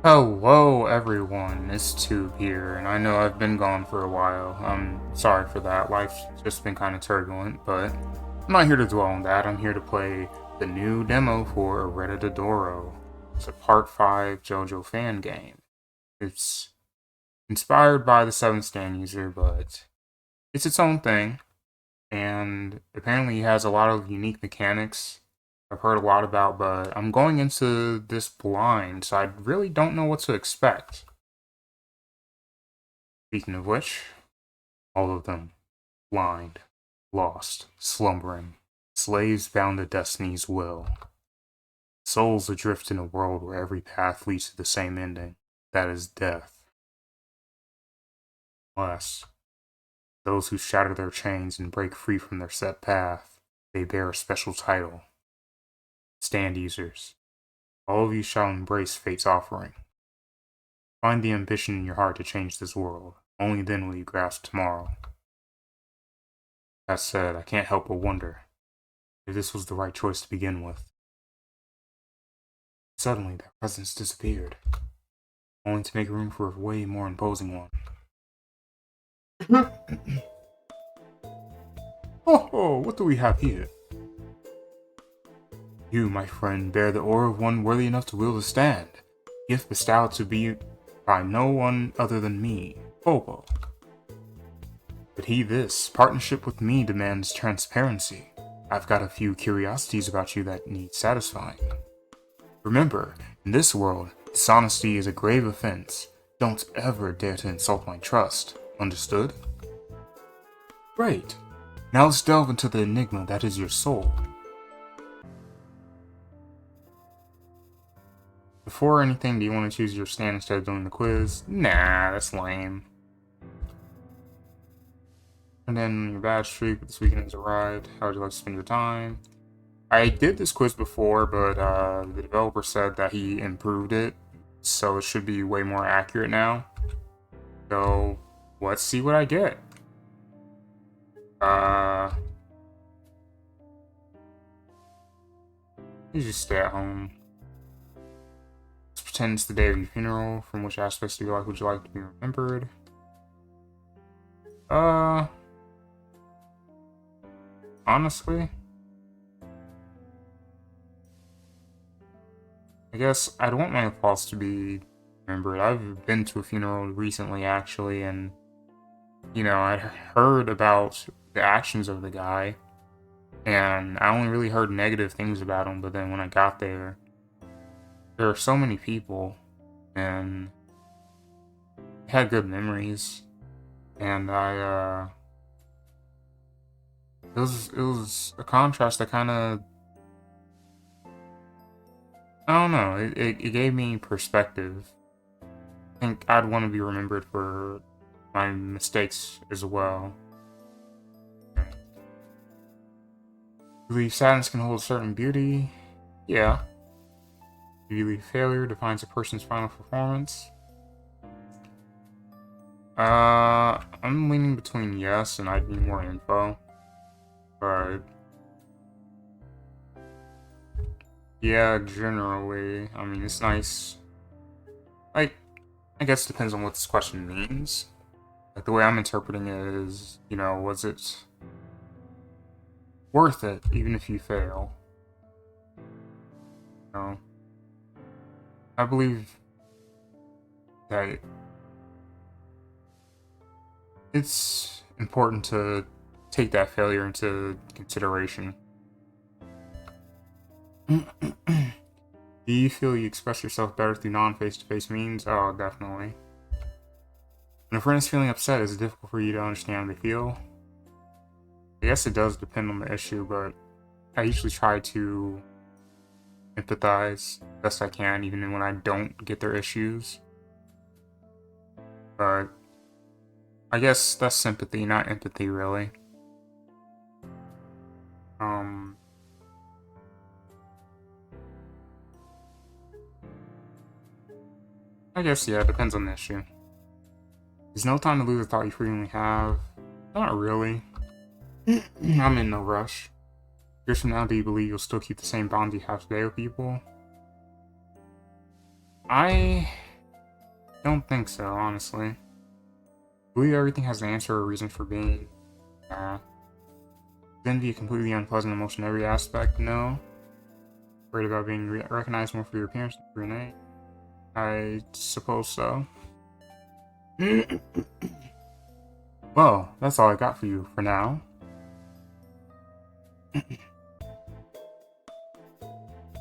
Hello everyone, it's Tube here, and I know I've been gone for a while. I'm sorry for that, life's just been kind of turbulent, but I'm not here to dwell on that. I'm here to play the new demo for Eredità D'oro. It's a Part 5 JoJo fan game. It's inspired by the 7th stand user, but it's its own thing, and apparently it has a lot of unique mechanics I've heard a lot about, but I'm going into this blind, so I really don't know what to expect. Speaking of which, all of them. Blind, lost, slumbering, slaves bound to destiny's will. Souls adrift in a world where every path leads to the same ending, that is death. Unless, those who shatter their chains and break free from their set path, they bear a special title. Stand users, all of you shall embrace fate's offering. Find the ambition in your heart to change this world. Only then will you grasp tomorrow. That said, I can't help but wonder if this was the right choice to begin with. Suddenly, their presence disappeared, only to make room for a way more imposing one. Oh, what do we have here? You, my friend, bear the aura of one worthy enough to wield a stand, gift bestowed to be by no one other than me, Bobo. But this partnership with me demands transparency. I've got a few curiosities about you that need satisfying. Remember, in this world, dishonesty is a grave offense. Don't ever dare to insult my trust. Understood? Great. Now let's delve into the enigma that is your soul. Before anything, do you want to choose your stand instead of doing the quiz? Nah, that's lame. And then your badge streak this weekend has arrived. How would you like to spend your time? I did this quiz before, but the developer said that he improved it, so it should be way more accurate now. So, let's see what I get. You just stay at home. Pretend it's the day of your funeral. From which aspects of your life would you like to be remembered? Honestly, I guess I'd want my applause to be remembered. I've been to a funeral recently, actually, and, you know, I'd heard about the actions of the guy, and I only really heard negative things about him, but then when I got there are so many people, and I had good memories, and it was a contrast that kind of, I don't know, it gave me perspective. I think I'd want to be remembered for my mistakes as well. I believe sadness can hold a certain beauty. Yeah. Do you believe failure defines a person's final performance? I'm leaning between yes and I'd need more info. But yeah, generally, I mean, it's nice. Like, I guess it depends on what this question means. Like, the way I'm interpreting it is, you know, was it worth it, even if you fail? You know, I believe that it's important to take that failure into consideration. Do you feel you express yourself better through non-face-to-face means? Oh, definitely. When a friend is feeling upset, is it difficult for you to understand how they feel? I guess it does depend on the issue, but I usually try to empathize best I can, even when I don't get their issues. But I guess that's sympathy, not empathy, really. I guess, yeah, it depends on the issue. There's no time to lose a thought you frequently have. Not really. I'm in no rush. Years from now, do you believe you'll still keep the same bonds you have today with people? I don't think so, honestly. I believe everything has an answer or reason for being. Is envy a completely unpleasant emotion in every aspect? No. Worried about being recognized more for your appearance than for your name? I suppose so. Well, that's all I got for you for now.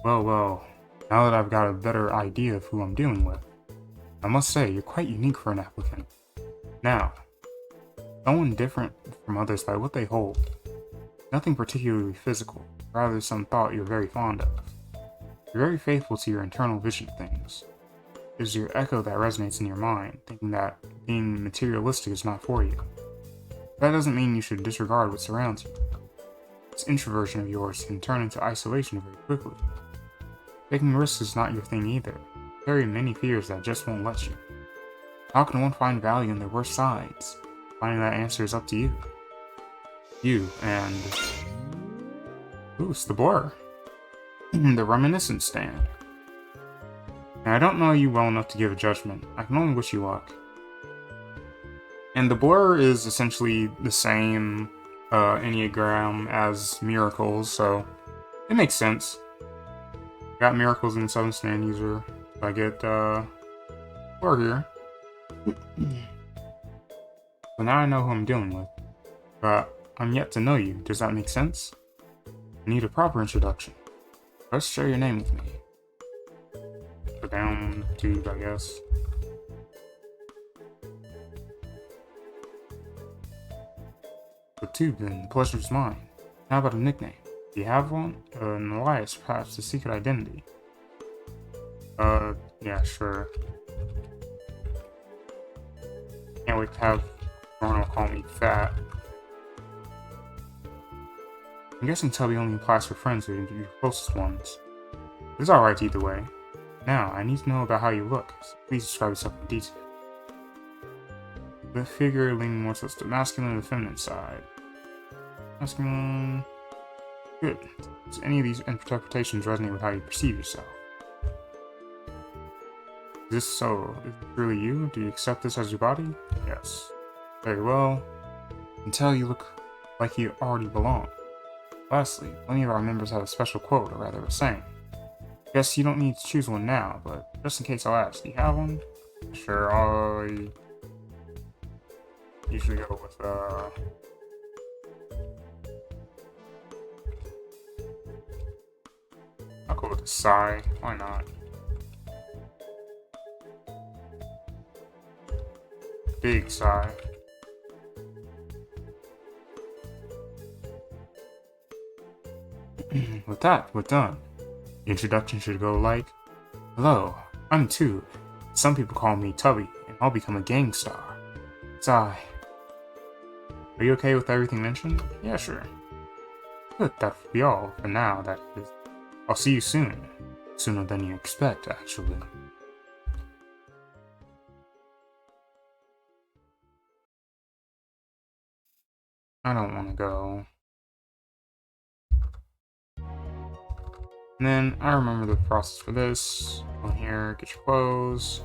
Well, now that I've got a better idea of who I'm dealing with, I must say you're quite unique for an applicant. Now, someone different from others by what they hold. Nothing particularly physical, rather some thought you're very fond of. You're very faithful to your internal vision of things. It is your echo that resonates in your mind, thinking that being materialistic is not for you. That doesn't mean you should disregard what surrounds you. This introversion of yours can turn into isolation very quickly. Taking risks is not your thing either. You carry many fears that just won't let you. How can one find value in their worst sides? Finding that answer is up to you. You and... Ooh, it's the blur. The reminiscent stand. Now, I don't know you well enough to give a judgment. I can only wish you luck. And the blur is essentially the same Enneagram as miracles, so it makes sense. Got miracles in the 7th stand user. I get blur here. So now I know who I'm dealing with. But I'm yet to know you. Does that make sense? I need a proper introduction. Let's share your name with me. The down tube, I guess. The tube, then. The pleasure's mine. How about a nickname? Do you have one? An alias, perhaps a secret identity? Yeah, sure. Can't wait to have Ronald call me fat. I'm guessing Tubby only applies for friends or your closest ones. It's alright either way. Now, I need to know about how you look, so please describe yourself in detail. The figure leaning more towards the masculine and the feminine side. Masculine... Good. Does any of these interpretations resonate with how you perceive yourself? Is this so? Is this really you? Do you accept this as your body? Yes. Very well. Until you look like you already belong. Lastly, plenty of our members have a special quote, or rather a saying. Guess you don't need to choose one now, but just in case I'll ask, do you have one? Sure, I usually go with, I'll go with a sigh. Why not? Big sigh. With that, we're done. The introduction should go like, hello, I'm Tube. Some people call me Tubby, and I'll become a gang star. Sigh. Are you okay with everything mentioned? Yeah, sure. Good, that'll be all for now, that is. I'll see you soon. Sooner than you expect, actually. I don't want to go. And then I remember the process for this. Go in here, get your clothes.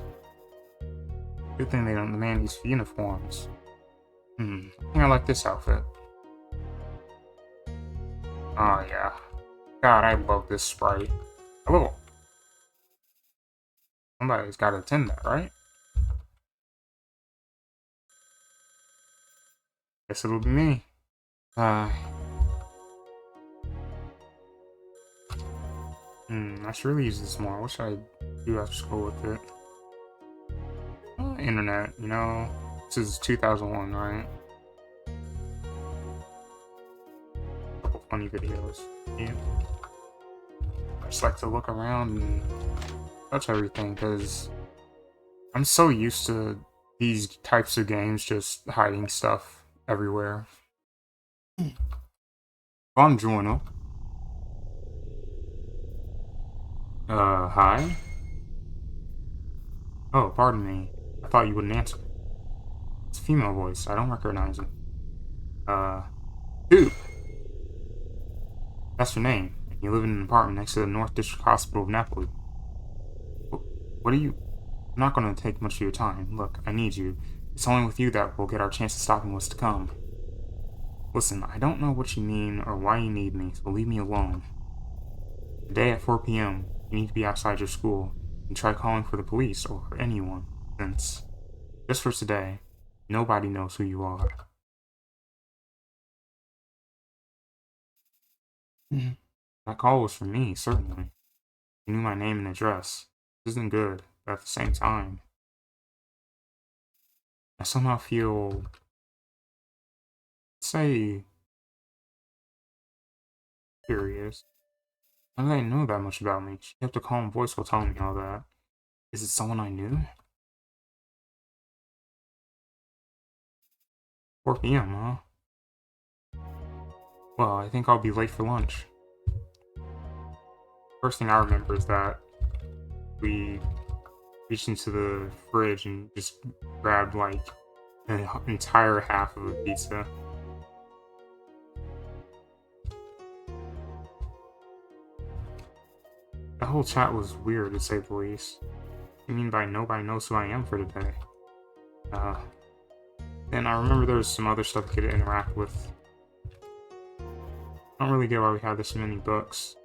Good thing they don't demand these uniforms. I think I like this outfit. Oh yeah. God, I love this sprite. Hello. Somebody's gotta attend that, right? Guess it'll be me. I should really use this more. What should I do after school with it? Internet, you know. This is 2001, right? A couple funny videos. Yeah. I just like to look around and touch everything because I'm so used to these types of games just hiding stuff everywhere. Buongiorno. Hi? Oh, pardon me. I thought you wouldn't answer. It's a female voice. I don't recognize it. Dude! That's your name. You live in an apartment next to the North District Hospital of Napoli. What are you... I'm not going to take much of your time. Look, I need you. It's only with you that we'll get our chance of stopping what's to come. Listen, I don't know what you mean or why you need me, so leave me alone. Today at 4 p.m., you need to be outside your school and try calling for the police or anyone, since, just for today, nobody knows who you are. That call was for me, certainly. You knew my name and address. This isn't good, but at the same time, I somehow feel, say, curious. How did they know that much about me? She kept a calm voice while telling me all that. Is it someone I knew? 4 p.m., huh? Well, I think I'll be late for lunch. First thing I remember is that we reached into the fridge and just grabbed like an entire half of a pizza. The whole chat was weird, to say the least. I mean by nobody knows who I am for today. And I remember there was some other stuff we could interact with. I don't really get why we had this many books.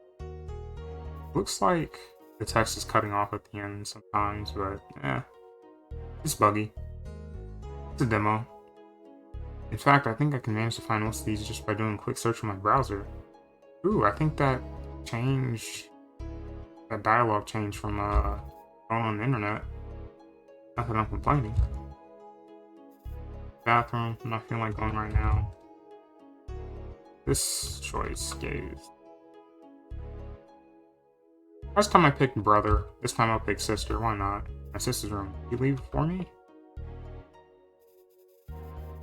Looks like the text is cutting off at the end sometimes, but it's buggy. It's a demo. In fact, I think I can manage to find most of these just by doing a quick search on my browser. Ooh, I think that dialogue changed from going on the internet. Not that I'm complaining. Bathroom, I'm not feeling like going right now. This choice gave. Last time I picked brother, this time I'll pick sister, why not? My sister's room. You leave for me?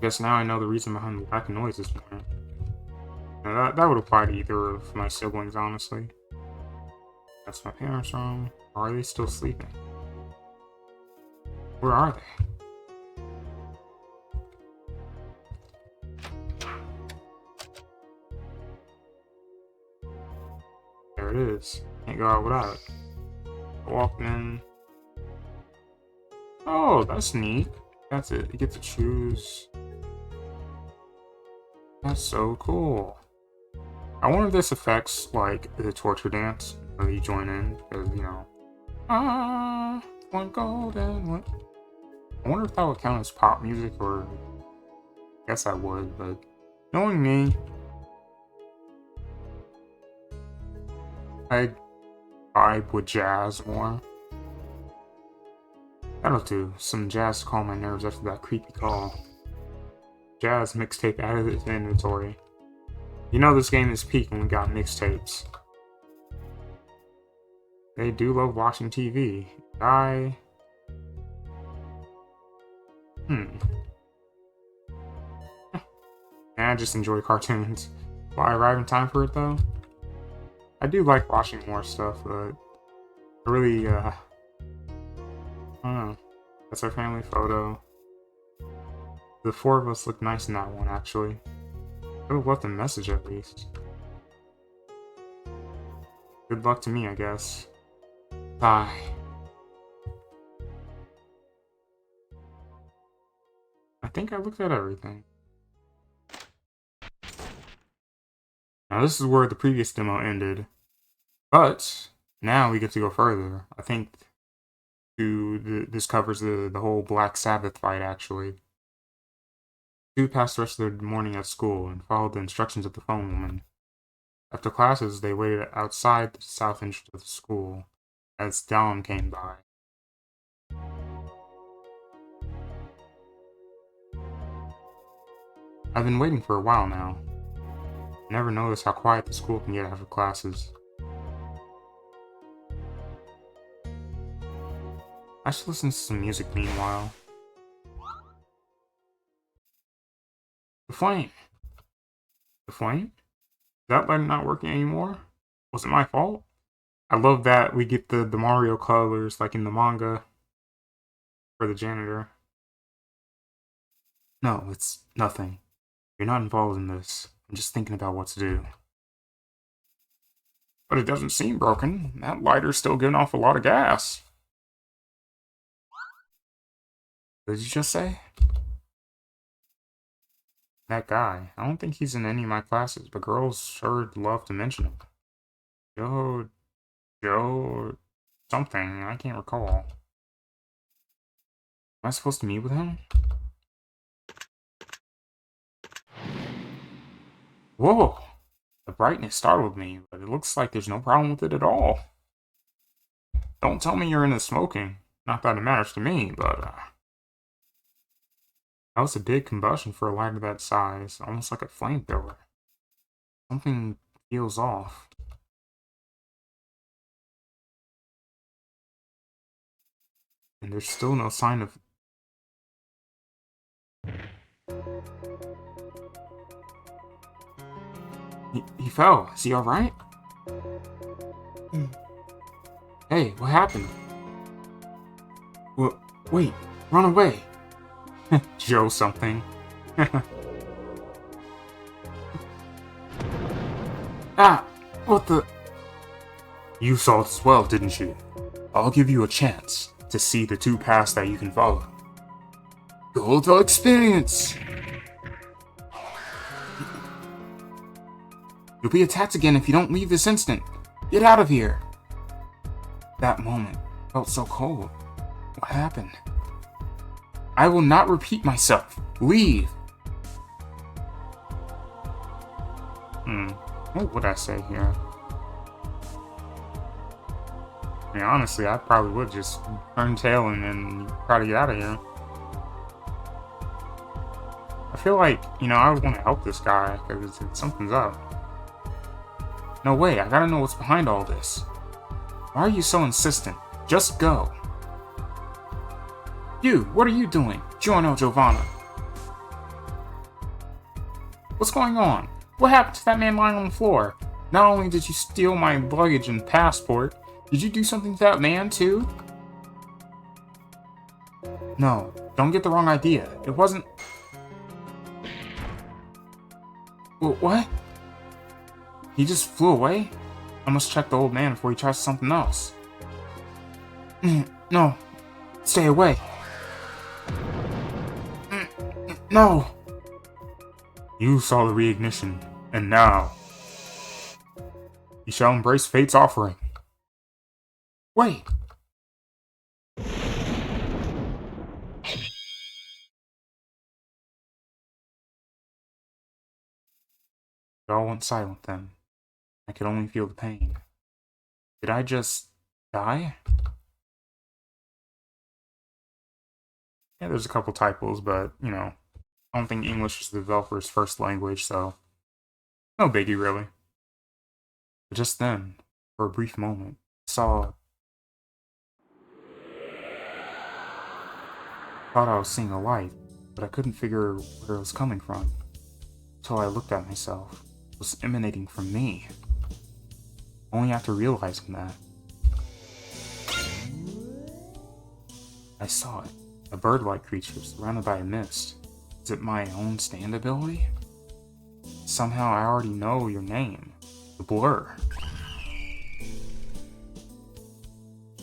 Guess now I know the reason behind the lack of noise this morning. Now that would apply to either of my siblings, honestly. That's my parents' room. Or are they still sleeping? Where are they? There it is. Can't go out without it. Walk in. Oh, that's neat. That's it. You get to choose. That's so cool. I wonder if this affects, like, the torture dance. Where you join in, because, you know. One golden one. I wonder if that would count as pop music, or. I guess I would, but. Knowing me. I'd vibe with jazz more. That'll do. Some jazz to calm my nerves after that creepy call. Jazz mixtape added to the inventory. You know this game is peak when we got mixtapes. They do love watching TV. I just enjoy cartoons. Will I arrive in time for it though? I do like watching more stuff, but I really, I don't know. That's our family photo. The four of us look nice in that one, actually. I would have left a message at least. Good luck to me, I guess. Bye. I think I looked at everything. Now this is where the previous demo ended. But now we get to go further. I think this covers the whole Black Sabbath fight, actually. Stu passed the rest of the morning at school and followed the instructions of the phone woman. After classes, they waited outside the south entrance of the school as Dallin came by. I've been waiting for a while now. I never noticed how quiet the school can get after classes. I should listen to some music meanwhile. The flame! The flame? Is that light not working anymore? Was it my fault? I love that we get the Mario colors like in the manga for the janitor. No, it's nothing. You're not involved in this. I'm just thinking about what to do. But it doesn't seem broken. That lighter's still giving off a lot of gas. What did you just say? That guy. I don't think he's in any of my classes, but girls sure love to mention him. Joe, something. I can't recall. Am I supposed to meet with him? Whoa! The brightness startled me, but it looks like there's no problem with it at all. Don't tell me you're into smoking. Not that it matters to me, but, that was a big combustion for a light of that size, almost like a flamethrower. Something feels off. And there's still no sign of... He fell. Is he alright? Hey, what happened? Wait, run away. Joe something. Ah, what the... You saw it as well, didn't you? I'll give you a chance to see the two paths that you can follow. Go the experience! You'll be attacked again if you don't leave this instant. Get out of here! That moment felt so cold. What happened? I will not repeat myself. Leave! What would I say here? I mean, honestly, I probably would just turn tail and try to get out of here. I feel like, I would want to help this guy, because something's up. No way, I gotta know what's behind all this. Why are you so insistent? Just go. You, what are you doing? Giorno Giovanna. What's going on? What happened to that man lying on the floor? Not only did you steal my luggage and passport, did you do something to that man too? No, don't get the wrong idea. It wasn't... What? He just flew away? I must check the old man before he tries something else. No. Stay away. No. You saw the reignition, and now you shall embrace fate's offering. Wait. It all went silent then. I could only feel the pain. Did I just die? Yeah, there's a couple typos, but, I don't think English is the developer's first language, so no biggie, really. But just then, for a brief moment, I thought I was seeing a light, but I couldn't figure where it was coming from. Until I looked at myself. It was emanating from me. Only after realizing that, I saw it. A bird-like creature surrounded by a mist. Is it my own stand ability? Somehow I already know your name. The Blur.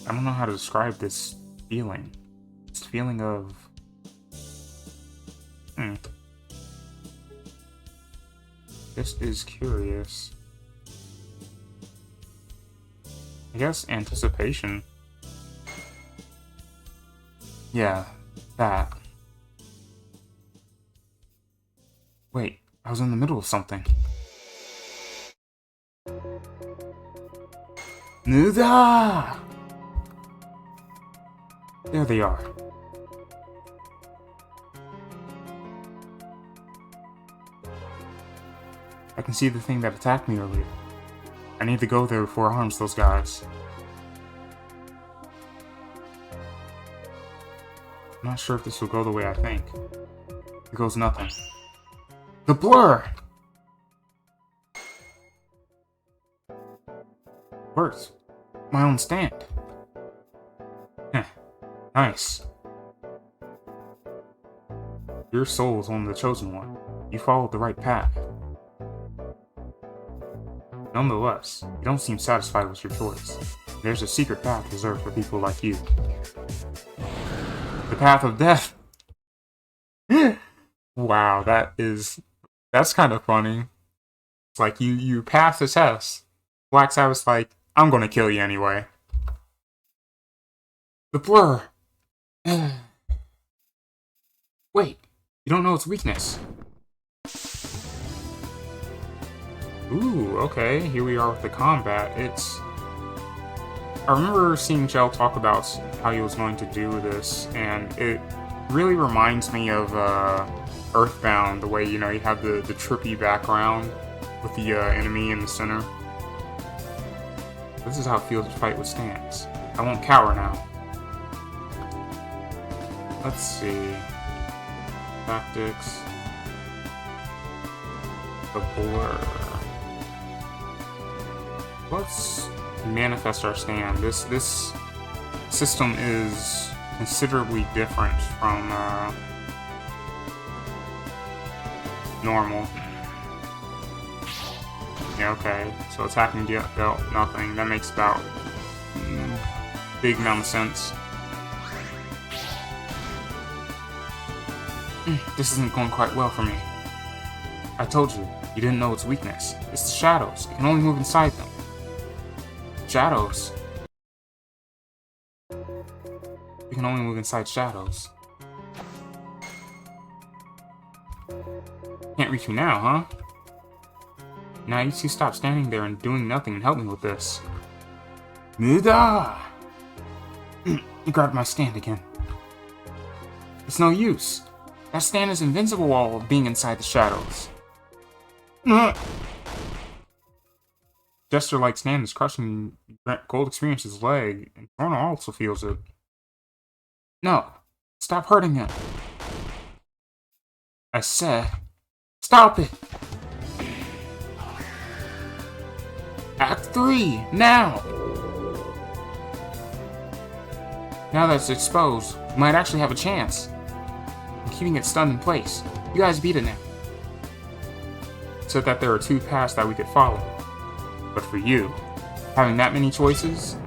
I don't know how to describe this feeling. This feeling of... This is curious. I guess anticipation. Yeah, that. Wait, I was in the middle of something. Nuda! There they are. I can see the thing that attacked me earlier. I need to go there before it harms those guys. I'm not sure if this will go the way I think. It goes nothing. The Blur! Works. My own stand. Heh. Nice. Your soul is one of the chosen one. You followed the right path. Nonetheless, you don't seem satisfied with your choice. There's a secret path reserved for people like you. The path of death! Wow, that's kind of funny. It's like you pass the test. Black Sabbath's like, I'm gonna kill you anyway. The blur. Wait, you don't know its weakness. Ooh, okay, here we are with the combat. I remember seeing Gel talk about how he was going to do this, and it really reminds me of Earthbound, the way, you have the trippy background with the enemy in the center. This is how it feels to fight with stands. I won't cower now. Let's see. Tactics. The blur. Let's manifest our stand. This system is considerably different from normal. Yeah, okay. So attacking dealt nothing. That makes about big amount of sense. This isn't going quite well for me. I told you, you didn't know its weakness. It's the shadows. You can only move inside them. Shadows. You can only move inside shadows. Can't reach me now, huh? Now you two stop standing there and doing nothing and help me with this. Muda! You grabbed my stand again. It's no use. That stand is invincible while being inside the shadows. Jester-like stand is crushing Gold Experience's leg, and Corona also feels it. No, stop hurting him. I said, stop it! Act 3, now! Now that it's exposed, we might actually have a chance. I'm keeping it stunned in place. You guys beat it now. Said that there are 2 paths that we could follow. But for you, having that many choices?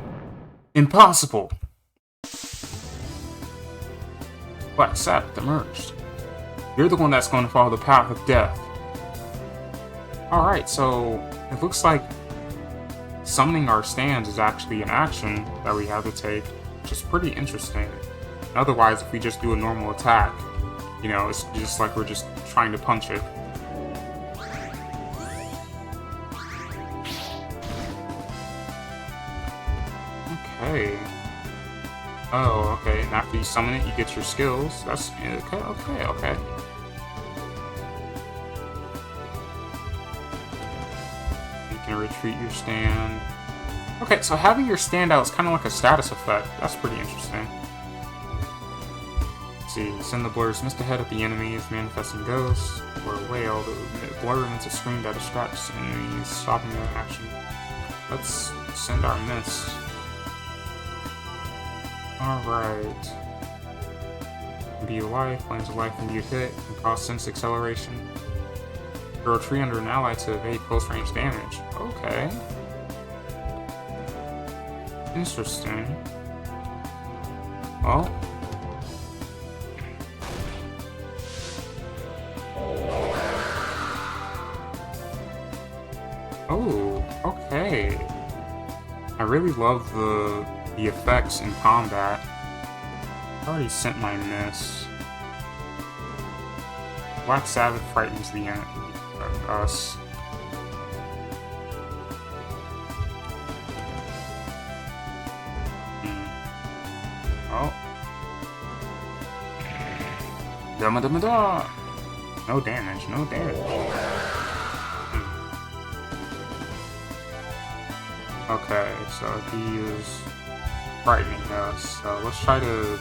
Impossible! Black Sabbath emerged. You're the one that's going to follow the path of death. Alright, so it looks like summoning our stands is actually an action that we have to take, which is pretty interesting. Otherwise, if we just do a normal attack, it's just like we're just trying to punch it. Okay. Oh, okay. And after you summon it, you get your skills. That's okay. You can retreat your stand. Okay, so having your stand out is kind of like a status effect. That's pretty interesting. Let's see, send the blurs mist ahead of the enemies, manifesting ghosts, or a whale. The blur emits a scream that distracts enemies, stopping their action. Let's send our mist. Alright. Be life, lands of life, and be a hit, and cause sense acceleration. Throw a tree under an ally to evade close range damage. Okay. Interesting. Well. Oh, okay. I really love the effects in combat. I already sent my miss. Black Sabbath frightens the us. Oh. Da-ma-da-ma-da! No damage, no damage. Okay, so he is frightening us. So let's try to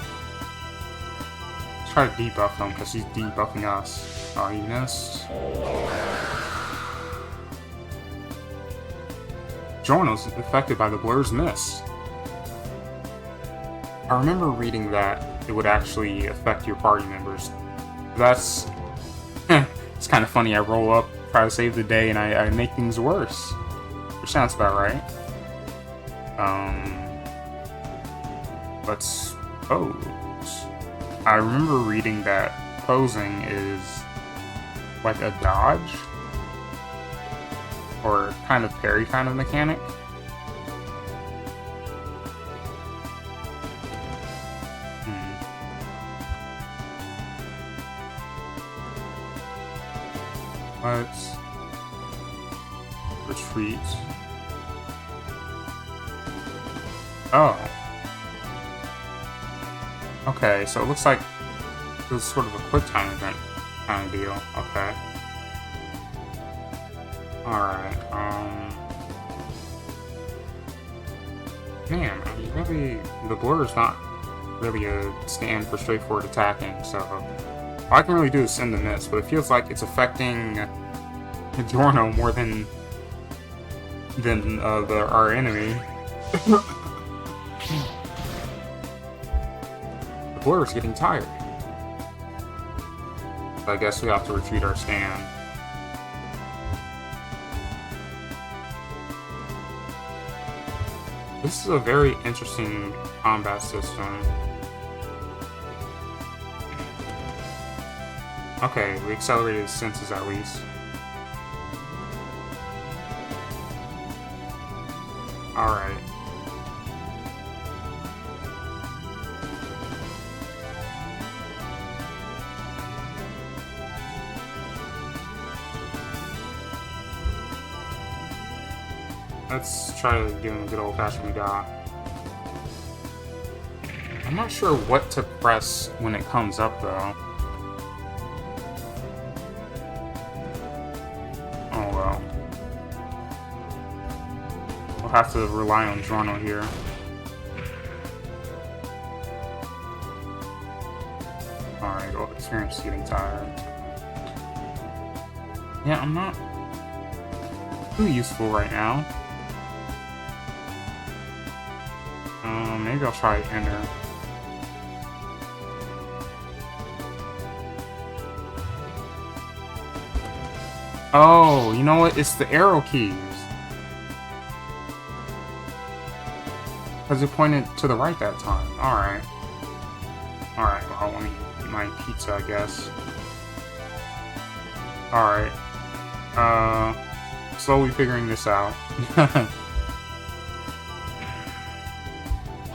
debuff him because he's debuffing us. Oh, he missed. JoJo's affected by the blur's miss. I remember reading that it would actually affect your party members. That's it's kind of funny. I roll up, try to save the day, and I make things worse. Which sounds about right. Let's suppose. I remember reading that posing is like a dodge or kind of parry kind of mechanic. Let's retreat. Oh. Okay, so it looks like it was sort of a quick time event kind of deal. Okay. Alright, man, I mean, really, the blur is not really a stand for straightforward attacking, so all I can really do is send the miss, but it feels like it's affecting Giorno more than our enemy. The blur is getting tired. So I guess we have to retreat our stand. This is a very interesting combat system. Okay, we accelerated his senses at least. Alright. Let's try to give him a good old-fashioned dot. I'm not sure what to press when it comes up, though. Oh well. We'll have to rely on Giorno here. Alright, well, experience is getting tired. Yeah, I'm not too useful right now. Maybe I'll try enter. Oh, you know what? It's the arrow keys. Because it pointed to the right that time. Alright. Alright, well, let me eat my pizza, I guess. Alright. Slowly figuring this out.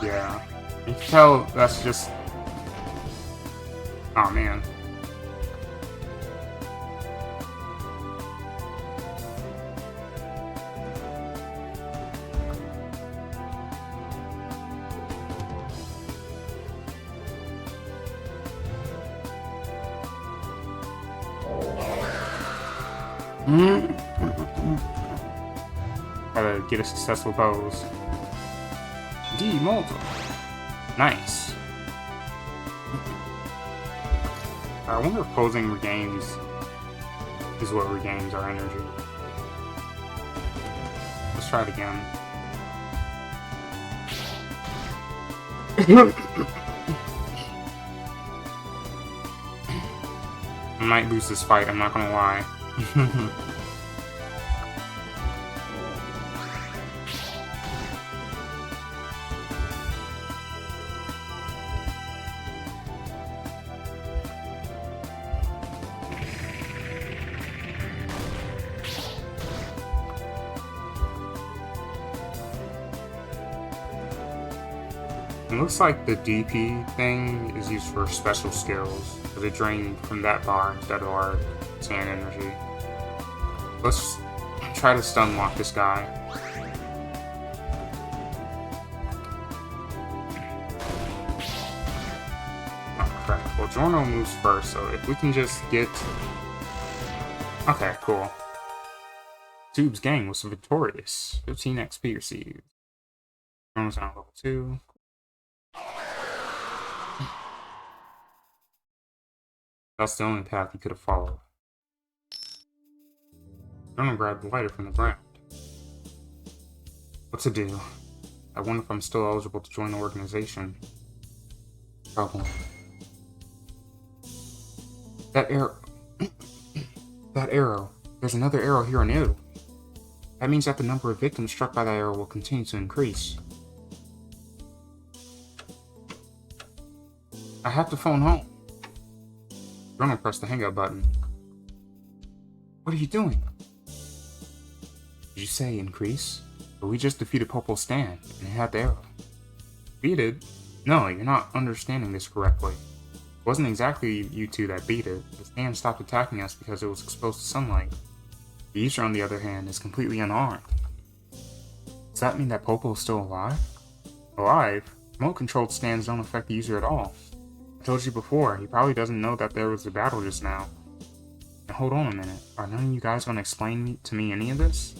Yeah. You can tell that's just... Oh, man. Gotta get a successful pose. D-multiple. Nice. I wonder if posing regains is what regains our energy. Let's try it again. I might lose this fight, I'm not gonna lie. It looks like the DP thing is used for special skills, because it drained from that bar instead of our sand energy. Let's try to stun lock this guy. Oh crap. Well, Giorno moves first, so if we can just get... Okay, cool. Tube's gang was victorious. 15 XP received. Giorno's on level 2. That's the only path he could have followed. Giorno grabbed the lighter from the ground. What to do? I wonder if I'm still eligible to join the organization. Problem. That arrow... that arrow. There's another arrow here in Italy. That means that the number of victims struck by that arrow will continue to increase. I have to phone home. Journal pressed the hang up button. What are you doing? Did you say increase? But we just defeated Popo's stand, and it had the arrow. Defeated? No, you're not understanding this correctly. It wasn't exactly you two that beat it. The stand stopped attacking us because it was exposed to sunlight. The user, on the other hand, is completely unarmed. Does that mean that Popo is still alive? Alive? Remote-controlled stands don't affect the user at all. I told you before, he probably doesn't know that there was a battle just now. Now hold on a minute. Are none of you guys going to explain to me any of this?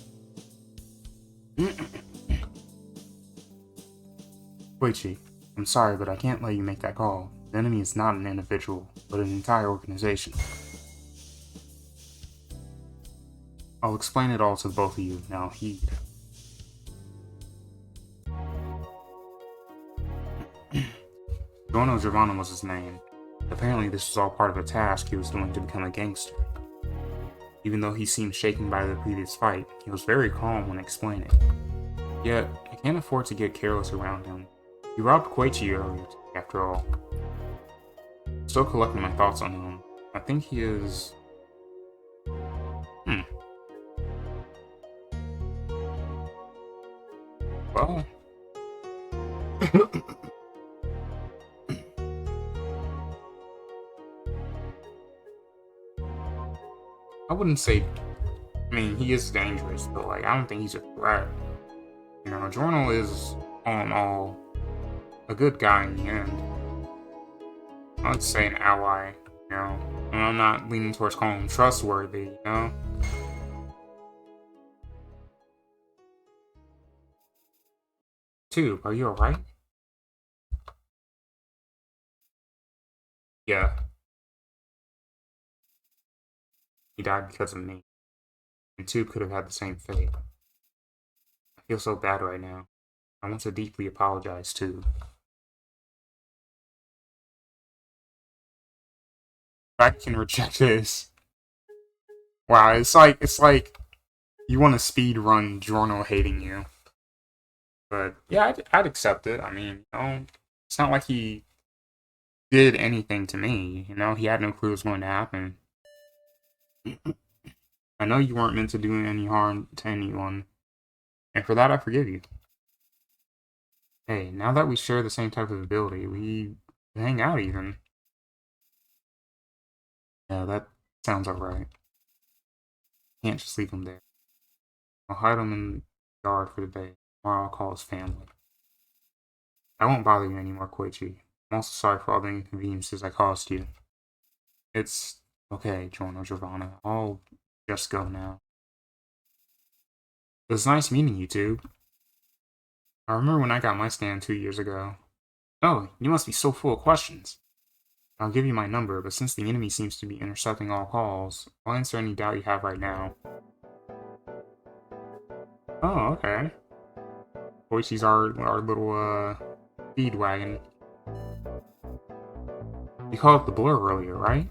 Koichi, I'm sorry, but I can't let you make that call. The enemy is not an individual, but an entire organization. I'll explain it all to both of you. Now heed. Giorno Giovanna was his name. Apparently this was all part of a task he was doing to become a gangster. Even though he seemed shaken by the previous fight, he was very calm when explaining. Yet, I can't afford to get careless around him. He robbed Koichi earlier today, after all. Still collecting my thoughts on him. I think he is... Well... I wouldn't say... I mean, he is dangerous, but like, I don't think he's a threat. You know, Giorno is, all in all, a good guy in the end. I'd say an ally, you know. And I'm not leaning towards calling him trustworthy, you know? Tube, are you alright? Yeah. He died because of me. And Tube could have had the same fate. I feel so bad right now. I want to deeply apologize, too. I can reject this. Wow, it's like you want to speed run Giorno hating you. But yeah, I'd accept it. I mean, you know, it's not like he did anything to me. You know, he had no clue it was going to happen. I know you weren't meant to do any harm to anyone, and for that I forgive you. Hey, now that we share the same type of ability, we hang out even. Yeah, that sounds alright. Can't just leave him there. I'll hide him in the yard for the day. Tomorrow I'll call his family. I won't bother you anymore, Koichi. I'm also sorry for all the inconveniences I caused you. It's okay, Giorno Giovanna. I'll just go now. It was nice meeting you two. I remember when I got my stand 2 years ago. Oh, you must be so full of questions. I'll give you my number, but since the enemy seems to be intercepting all calls, I'll answer any doubt you have right now. Oh, okay. Koichi's our little, speed wagon. You called it the blur earlier, right?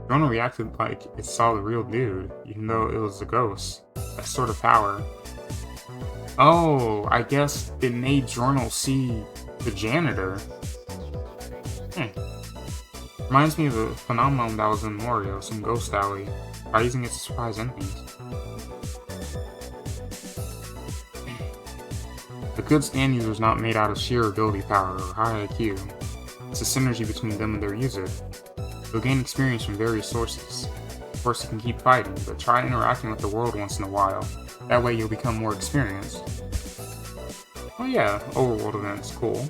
Giorno reacted like it saw the real dude, even though it was a ghost. That sort of power. Oh, I guess it made Giorno see the janitor. Reminds me of a phenomenon that was in Mario, some ghost alley, by using it to surprise enemies. A good stand user is not made out of sheer ability power or high IQ. It's a synergy between them and their user. You'll gain experience from various sources. Of course, you can keep fighting, but try interacting with the world once in a while. That way you'll become more experienced. Oh yeah, overworld events, cool.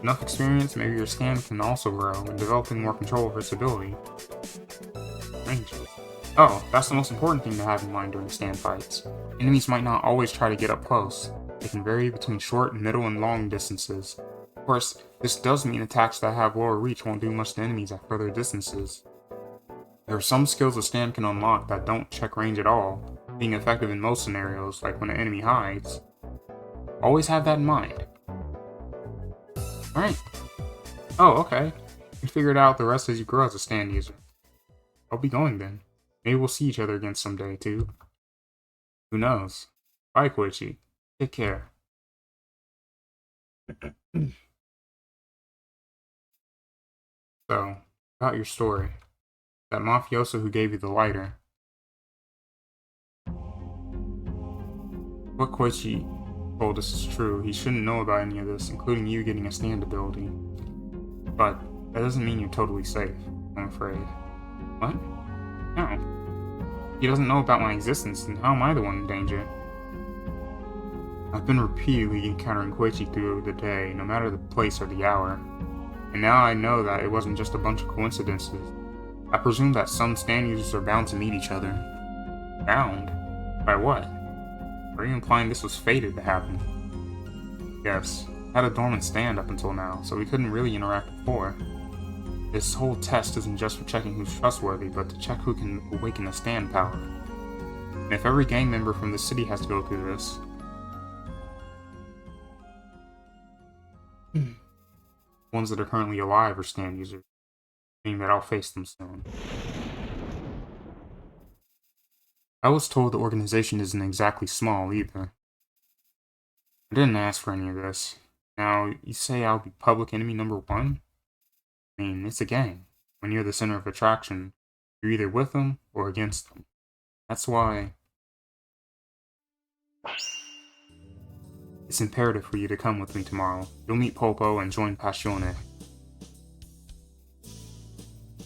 Enough experience, maybe your stand can also grow, and developing more control over its ability. Ranges. Oh, that's the most important thing to have in mind during stand fights. Enemies might not always try to get up close. They can vary between short, middle, and long distances. Of course, this does mean attacks that have lower reach won't do much to enemies at further distances. There are some skills a stand can unlock that don't check range at all, being effective in most scenarios, like when an enemy hides. Always have that in mind. Alright. Oh, okay. You figured out the rest as you grow as a stand user. I'll be going then. Maybe we'll see each other again someday, too. Who knows? Bye, Koichi. Take care. So, about your story. That mafioso who gave you the lighter. What Koichi told us is true. He shouldn't know about any of this, including you getting a stand ability. But that doesn't mean you're totally safe, I'm afraid. What? No. He doesn't know about my existence, and how am I the one in danger? I've been repeatedly encountering Koichi through the day, no matter the place or the hour. And now I know that it wasn't just a bunch of coincidences. I presume that some stand users are bound to meet each other. Bound? By what? Are you implying this was fated to happen? Yes. I had a dormant stand up until now, so we couldn't really interact before. This whole test isn't just for checking who's trustworthy, but to check who can awaken a stand power. And if every gang member from the city has to go through this... ones that are currently alive are stand users, meaning that I'll face them soon. I was told the organization isn't exactly small either. I didn't ask for any of this. Now, you say I'll be public enemy number 1? I mean, it's a gang. When you're the center of attraction, you're either with them or against them. That's why it's imperative for you to come with me tomorrow. You'll meet Popo and join Passione.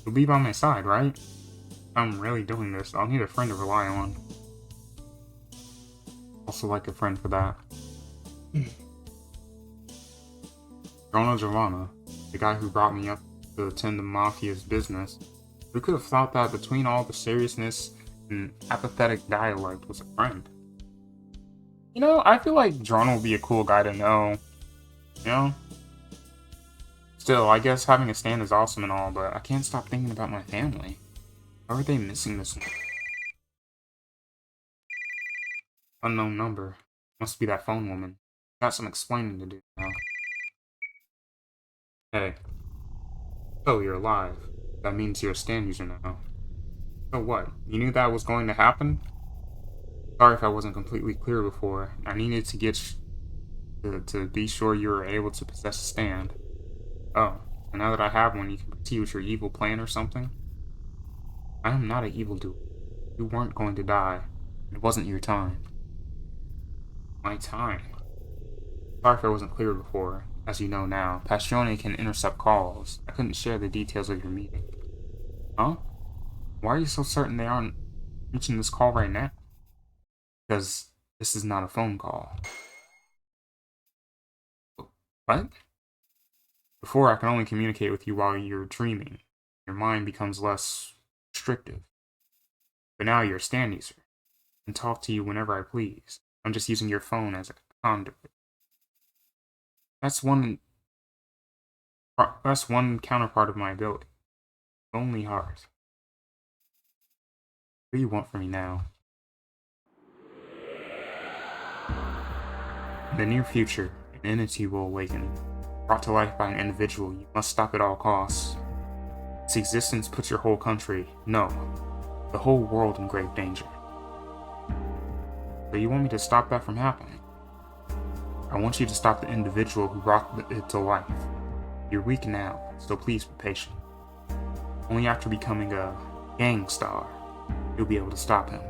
You'll be by my side, right? If I'm really doing this, I'll need a friend to rely on. Also like a friend for that. Giovanna, the guy who brought me up to attend the Mafia's business, who could have thought that between all the seriousness and apathetic dialect was a friend? You know, I feel like John will be a cool guy to know. You know? Still, I guess having a stand is awesome and all, but I can't stop thinking about my family. How are they missing this one? Unknown number. Must be that phone woman. Got some explaining to do now. Hey. So you're alive. That means you're a stand user now. So what? You knew that was going to happen? Sorry if I wasn't completely clear before. I needed to get to be sure you were able to possess a stand. Oh, and now that I have one, you can proceed with your evil plan or something? I am not an evildoer. You weren't going to die. It wasn't your time. My time? Sorry if I wasn't clear before. As you know now, Passione can intercept calls. I couldn't share the details of your meeting. Huh? Why are you so certain they aren't reaching this call right now? Because this is not a phone call. What? Before, I could only communicate with you while you're dreaming. Your mind becomes less restrictive. But now you're a stand user. I can talk to you whenever I please. I'm just using your phone as a conduit. That's one counterpart of my ability. Lonely heart. What do you want from me now? In the near future, an entity will awaken. Brought to life by an individual, you must stop at all costs. Its existence puts your whole country, no, the whole world in grave danger. So you want me to stop that from happening? I want you to stop the individual who brought it to life. You're weak now, so please be patient. Only after becoming a gang star, you'll be able to stop him.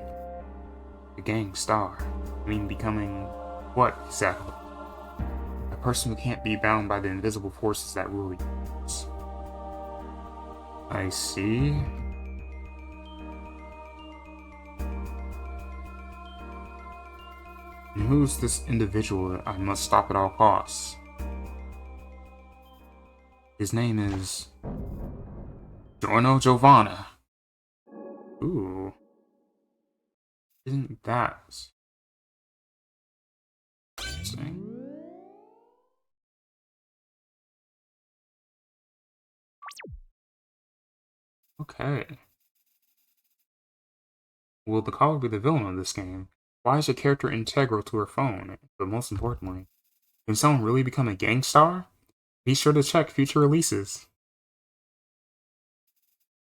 A gang star? I mean becoming what exactly? A person who can't be bound by the invisible forces that rule the universe. I see. And who's this individual that I must stop at all costs? His name is... Giovanna. Ooh. Isn't that... interesting? Okay. Will the caller be the villain of this game? Why is your character integral to her phone? But most importantly, can someone really become a gang star? Be sure to check future releases.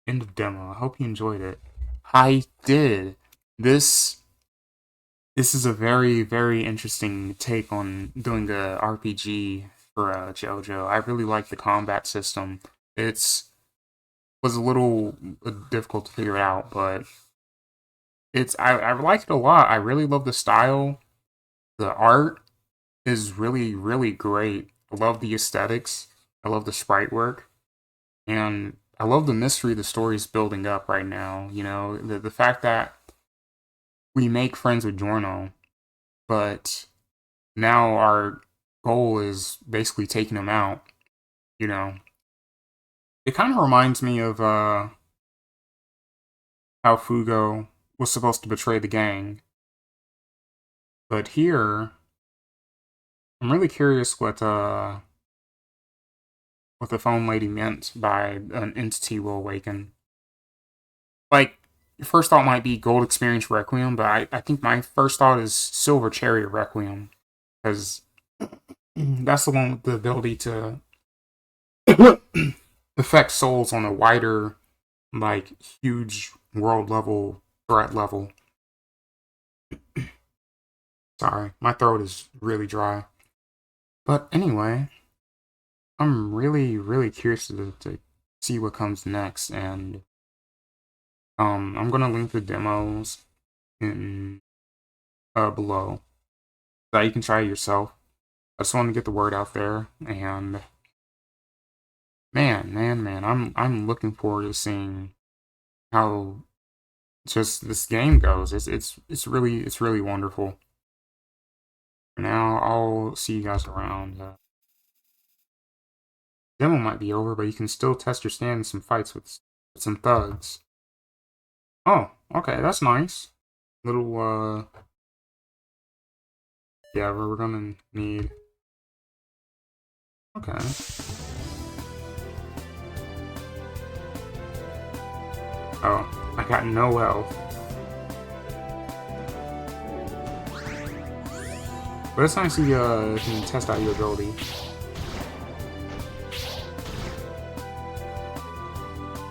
End of demo. I hope you enjoyed it. I did. This is a very, very interesting take on doing a RPG for JoJo. I really like the combat system. It's was a little difficult to figure out, but I like it a lot. I really love the style. The art is really, really great. I love the aesthetics. I love the sprite work. And I love the mystery the story's building up right now. You know, the fact that we make friends with Giorno, but now our goal is basically taking him out, you know. It kind of reminds me of how Fugo was supposed to betray the gang. But here, I'm really curious what the phone lady meant by an entity will awaken. Like, your first thought might be Gold Experience Requiem, but I think my first thought is Silver Chariot Requiem. Because that's the one with the ability to affect souls on a wider, like, huge world level, threat level. Sorry, my throat is really dry. But anyway, I'm really, really curious to see what comes next, and I'm gonna link the demos in below so that you can try it yourself. I just want to get the word out there, and man, I'm looking forward to seeing how just this game goes. It's really wonderful. For now, I'll see you guys around. Demo might be over, but you can still test your stand in some fights with some thugs. Oh, okay, that's nice. Little, yeah, we're gonna need... Okay. Oh, I got no health. But it's nice you can test out your ability.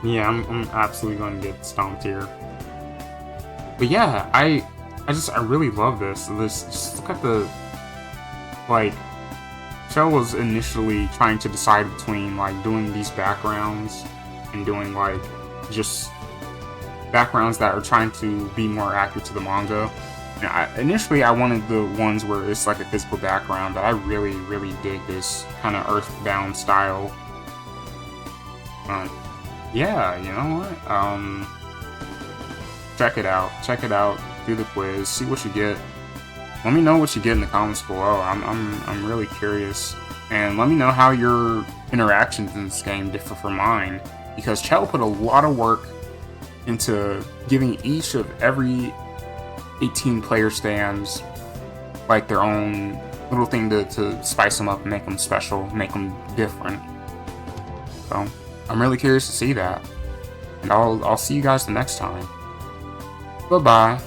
Yeah, I'm absolutely going to get stomped here. But yeah, I really love this. Just look at the, like, Shell was initially trying to decide between, like, doing these backgrounds and doing, like, just backgrounds that are trying to be more accurate to the manga. And initially I wanted the ones where it's like a physical background, but I really, really dig this kind of earthbound style. Yeah, you know what? Check it out, do the quiz, see what you get. Let me know what you get in the comments below. I'm really curious. And let me know how your interactions in this game differ from mine. Because Chell put a lot of work into giving each of every 18 player stands like their own little thing to spice them up and make them special, make them different. So I'm really curious to see that, and I'll see you guys the next time. Bye bye.